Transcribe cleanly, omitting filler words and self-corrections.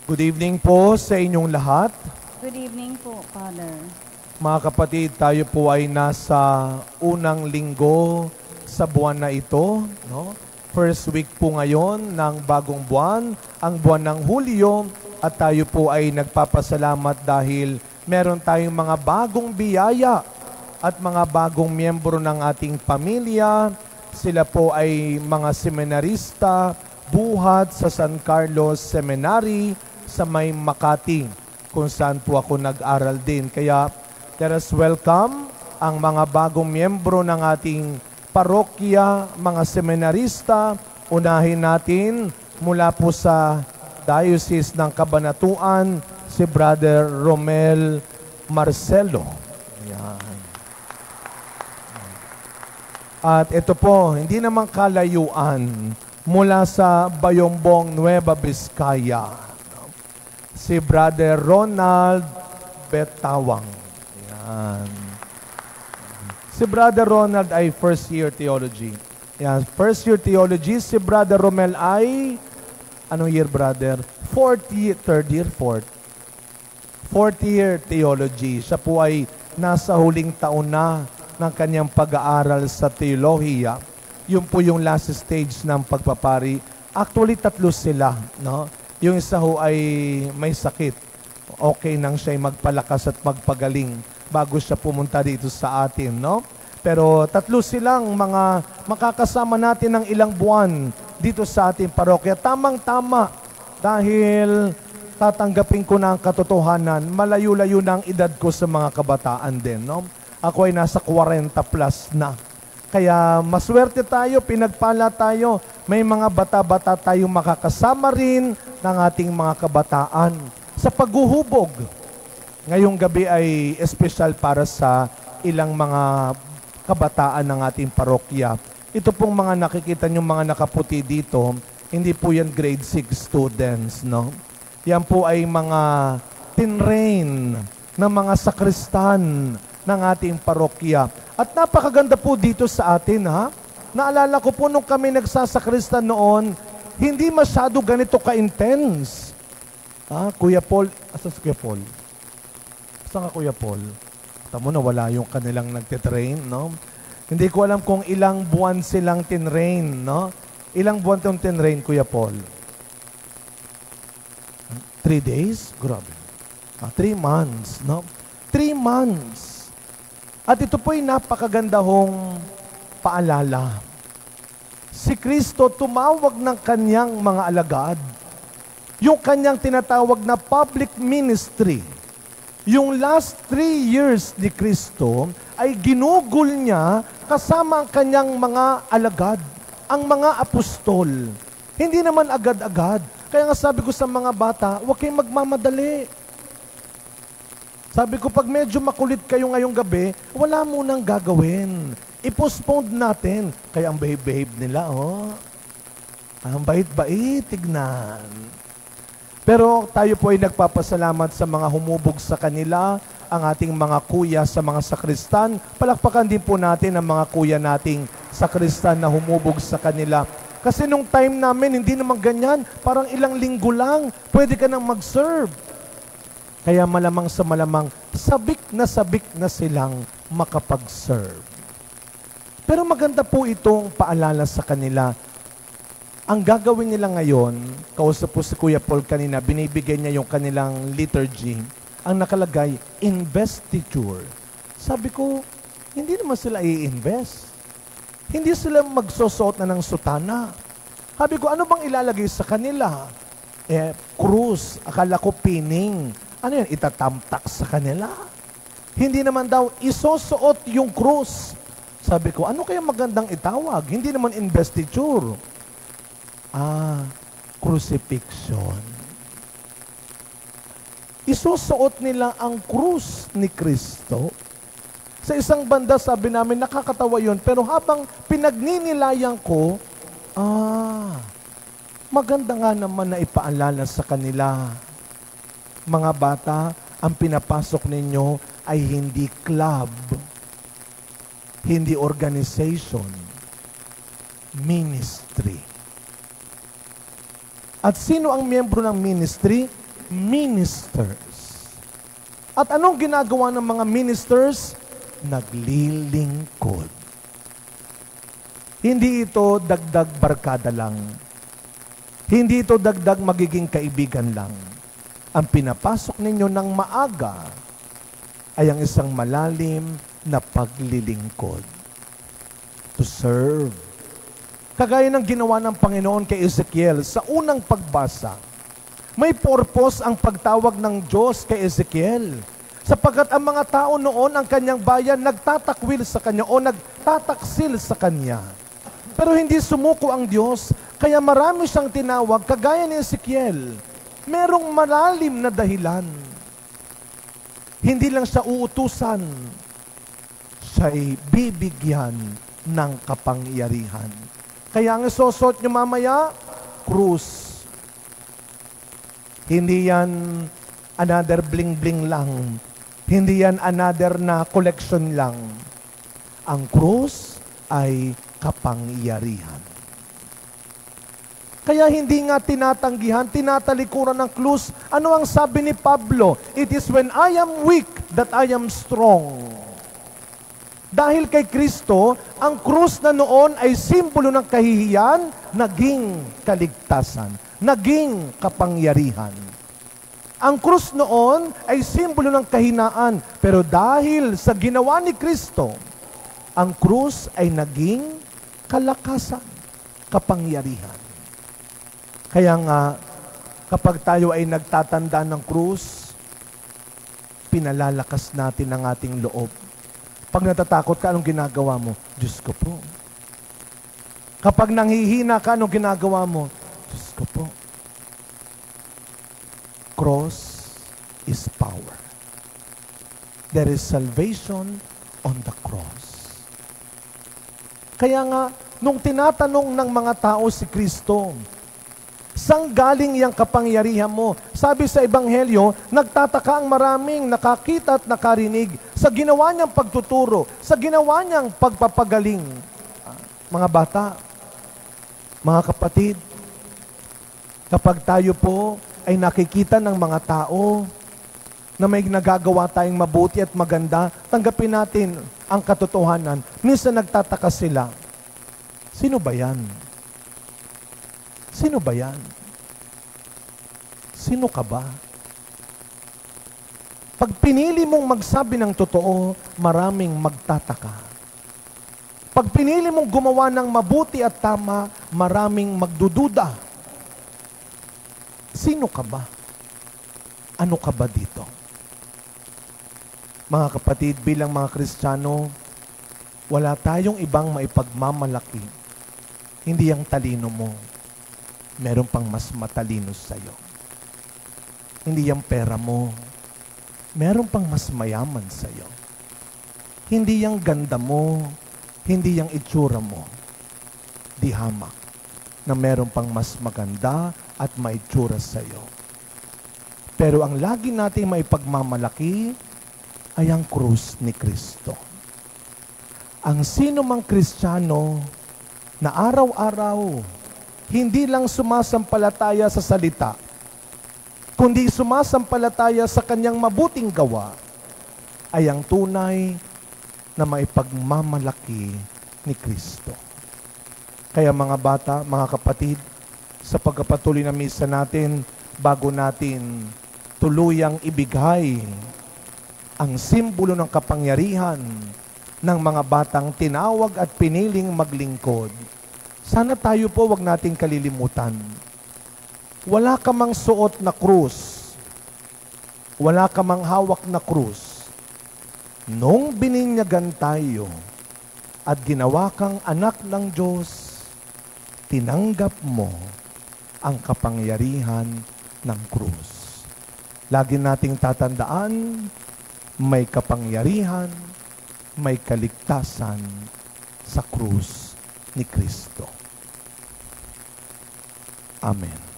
Good evening po sa inyong lahat. Good evening po, Father. Mga kapatid, tayo po ay nasa unang linggo sa buwan na ito. No? First week po ngayon ng bagong buwan, ang buwan ng Hulyo. At tayo po ay nagpapasalamat dahil meron tayong mga bagong biyaya at mga bagong miyembro ng ating pamilya. Sila po ay mga seminarista, buhat sa San Carlos Seminary sa may Makati, kung saan po ako nag-aral din. Kaya let us welcome ang mga bagong miyembro ng ating parokya, mga seminarista. Unahin natin mula po sa Diocese ng Cabanatuan, si Brother Romel Marcelo. Yan. At ito po, hindi naman kalayuan, mula sa Bayombong, Nueva Vizcaya, si Brother Ronald Betawang. Yan. Si Brother Ronald ay first year theology. Yan, first year theology. Si Brother Romel ay, anong year, brother? Fourth year theology. Siya po ay nasa huling taon na ng kanyang pag-aaral sa teolohiya. Yun po yung last stage ng pagpapari. Actually, tatlo sila, no? Yung isa ho ay may sakit. Okay nang siya magpalakas at magpagaling bago siya pumunta dito sa atin, no? Pero tatlo silang mga makakasama natin ng ilang buwan dito sa ating parokya. Tamang-tama dahil tatanggapin ko na ang katotohanan, malayo-layo na ang edad ko sa mga kabataan din, no? Ako ay nasa 40 plus na. Kaya maswerte tayo, pinagpala tayo. May mga bata-bata tayong makakasama rin ng ating mga kabataan sa paghuhubog. Ngayong gabi ay espesyal para sa ilang mga kabataan ng ating parokya. Ito pong mga nakikita nyo, mga nakaputi dito, hindi po yan grade 6 students, no? Yan po ay mga tinrain na mga sakristan ng ating parokya. At napakaganda po dito sa atin, ha? Naalala ko po nung kami nagsasakristan noon, hindi masyado ganito ka-intense. Kuya Paul, asan si Kuya Paul? Saan ka, Kuya Paul? Tamo na wala yung kanilang nagtitrain, no? Hindi ko alam kung ilang buwan silang tinrain, no? Ilang buwan itong tinrain, Kuya Paul? 3 days? Grabe. 3 months, no? 3 months. At ito po'y napakaganda hong paalala. Si Kristo tumawag ng kanyang mga alagad. Yung kanyang tinatawag na public ministry. Yung last 3 years ni Kristo ay ginugol niya kasama ang kanyang mga alagad, ang mga apostol. Hindi naman agad-agad. Kaya nga sabi ko sa mga bata, huwag kayong magmamadali. Sabi ko, pag medyo makulit kayo ngayong gabi, wala munang gagawin. I-postpone natin. Kaya ang behave nila, oh. Ang bait-bait, tignan. Pero tayo po ay nagpapasalamat sa mga humubog sa kanila, ang ating mga kuya sa mga sakristan. Palakpakan din po natin ang mga kuya nating sakristan na humubog sa kanila. Kasi nung time namin, hindi naman ganyan. Parang ilang linggo lang, pwede ka nang mag-serve. Kaya malamang sa malamang, sabik na silang makapag-serve. Pero maganda po itong paalala sa kanila. Ang gagawin nila ngayon, kausap po si Kuya Paul kanina, binibigay niya yung kanilang liturgy, ang nakalagay, investiture. Sabi ko, hindi naman sila i-invest. Hindi sila magsusuot na ng sutana. Sabi ko, ano bang ilalagay sa kanila? Krus, akala ko pining. Ano yan? Itatamtak sa kanila? Hindi naman daw isusuot yung krus. Sabi ko, ano kaya magandang itawag? Hindi naman investiture. Crucifixion. Isusuot nila ang krus ni Kristo. Sa isang banda, sabi namin, nakakatawa yun. Pero habang pinagninilayan ko, maganda nga naman na ipaalala sa kanila. Mga bata, ang pinapasok ninyo ay hindi club, hindi organization, ministry. At sino ang miyembro ng ministry? ministers. At anong ginagawa ng mga ministers? Naglilingkod. Hindi ito dagdag barkada lang. Hindi ito dagdag magiging kaibigan lang. Ang pinapasok ninyo ng maaga ay ang isang malalim na paglilingkod. To serve. Kagaya ng ginawa ng Panginoon kay Ezekiel sa unang pagbasa. May purpose ang pagtawag ng Diyos kay Ezekiel. Sapagkat ang mga tao noon, ang kanyang bayan, nagtatakwil sa kanya o nagtataksil sa kanya. Pero hindi sumuko ang Diyos, kaya marami siyang tinawag, kagaya ni Ezekiel. Merong malalim na dahilan. Hindi lang siya uutusan, siya'y bibigyan ng kapangyarihan. Kaya ang isusot nyo mamaya, krus. Hindi yan another bling-bling lang. Hindi yan another na collection lang. Ang krus ay kapangyarihan. Kaya hindi nga tinatanggihan, tinatalikuran ng krus. Ano ang sabi ni Pablo? It is when I am weak that I am strong. Dahil kay Kristo, ang krus na noon ay simbolo ng kahihiyan, naging kaligtasan, naging kapangyarihan. Ang krus noon ay simbolo ng kahinaan, pero dahil sa ginawa ni Kristo, ang krus ay naging kalakasan, kapangyarihan. Kaya nga, kapag tayo ay nagtatanda ng krus, pinalalakas natin ang ating loob. Pag natatakot ka, anong ginagawa mo? Diyos ko po. Kapag nanghihina ka, anong ginagawa mo? Diyos ko po. Cross is power. There is salvation on the cross. Kaya nga, nung tinatanong ng mga tao si Kristo, saan galing yung kapangyarihan mo? Sabi sa Ebanghelyo, nagtataka ang maraming nakakita at nakarinig sa ginawa niyang pagtuturo, sa ginawa niyang pagpapagaling. Mga bata, mga kapatid, kapag tayo po ay nakikita ng mga tao na may nagagawa tayong mabuti at maganda, tanggapin natin ang katotohanan. Minsan nagtataka sila, sino ba yan? Sino ba yan? Sino ka ba? Pag pinili mong magsabi ng totoo, maraming magtataka. Pag pinili mong gumawa ng mabuti at tama, maraming magdududa. Sino ka ba? Ano ka ba dito? Mga kapatid, bilang mga Kristiyano, wala tayong ibang maipagmamalaki. Hindi ang talino mo. Meron pang mas matalino sa'yo. Hindi yung pera mo. Meron pang mas mayaman sa'yo. Hindi yung ganda mo. Hindi yung itsura mo. Di hamak na meron pang mas maganda at maitsura sa'yo. Pero ang lagi nating maipagmamalaki ay ang krus ni Kristo. Ang sino mang Kristiyano na araw-araw hindi lang sumasampalataya sa salita, kundi sumasampalataya sa kanyang mabuting gawa, ay ang tunay na maipagmamalaki ni Kristo. Kaya mga bata, mga kapatid, sa pagpapatuloy na misa natin, bago natin tuluyang ibigay ang simbolo ng kapangyarihan ng mga batang tinawag at piniling maglingkod, sana tayo po wag nating kalilimutan. Wala ka mang suot na krus. Wala ka mang hawak na krus. Nung bininyagan tayo at ginawa kang anak ng Diyos, tinanggap mo ang kapangyarihan ng krus. Lagi nating tatandaan, may kapangyarihan, may kaligtasan sa krus ni Kristo. Amen.